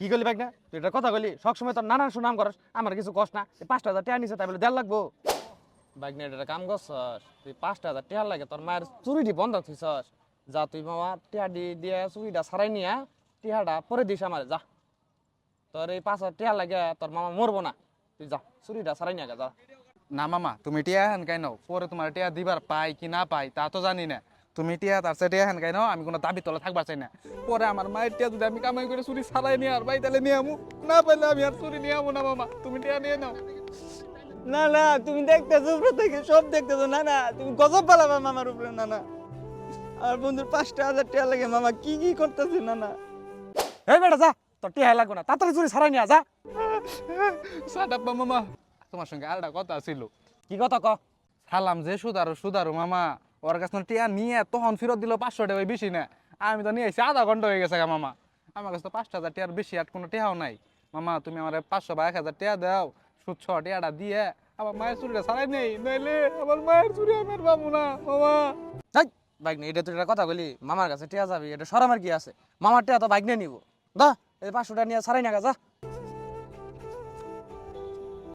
কি করলি বাইক না তুই এটা কথা কইলি সবসময় তোর নানার সুনাম করস আমার কিছু কষ্ট না 5,000 টাকা নিছে তাই বলে দেড় লাগবো বাইক না এটা কাম করছস তুই 5,000 টাকা লাগে তোর মায়ের চুরিটি বন্ধ থইছস যা তুই মামা টিয়া দিয়ে চুরিটা সারাই নিয়া টিয়াটা পরে দিস আমার যা তোর এই 5,000 টাকা লাগে তোর মামা মরবো না তুই যা চুরিটা সারাই নিয়া যা না মামা তুমি টিয়া হেন কাই নাও পরে তোমার টিয়া দিবার পাই কি না পাই তা তো জানি না তুমি টিয়া তার সে টিয়া হেন কাই নাও আমি কোনো দাবি তলে থাকবার চাই না পরে আমার মায়ের টিয়া যদি আমি কামাই করে চুরি ছাড়াই নিয়ে আর ভাই তাহলে নিয়ে আমু না পাইলে আমি আর চুরি নিয়ে আমু না মামা তুমি টিয়া নিয়ে নাও না না তুমি দেখতেছো উপরে থেকে সব দেখতেছো না না তুমি গজব পালাবা মামার উপরে না না আর বন্ধুর 5,000 টাকা লাগে মামা কি কি করতেছে না না এই বেটা যা তোর টিয়া লাগবো না তাড়াতাড়ি চুরি সারাই নিয়া যা সাটাপ্পা মামা তোমার সঙ্গে আরেকটা কথা ছিল কি কথা ক সালাম যে সুদারু মামা ওর কাছে না টিয়া নিয়ে তখন ফেরত দিল 500 টাকা বেশি না আমি তো নিয়ে এসেছি আধা ঘন্টা হয়ে গেছে গা মামা আমার কাছে তো 5,000 টাকার বেশি আর কোনো টেহাও নাই মামা তুমি আমার 500 বা 1,000 টাকা দাও সুদ ছ টাকাটা দিয়ে আমার মায়ের চুরিটা ছাড়াই নেই নইলে আমার মায়ের চুরি আমি আর পাবো না মামা এই বাইক নিয়ে এটা তুই একটা কথা বলি মামার কাছে টিয়া যাবি এটা সরামের কি আছে মামার টিয়া তো বাইক নিয়ে নিবো দা এই 500 টাকা নিয়ে সারাই না যা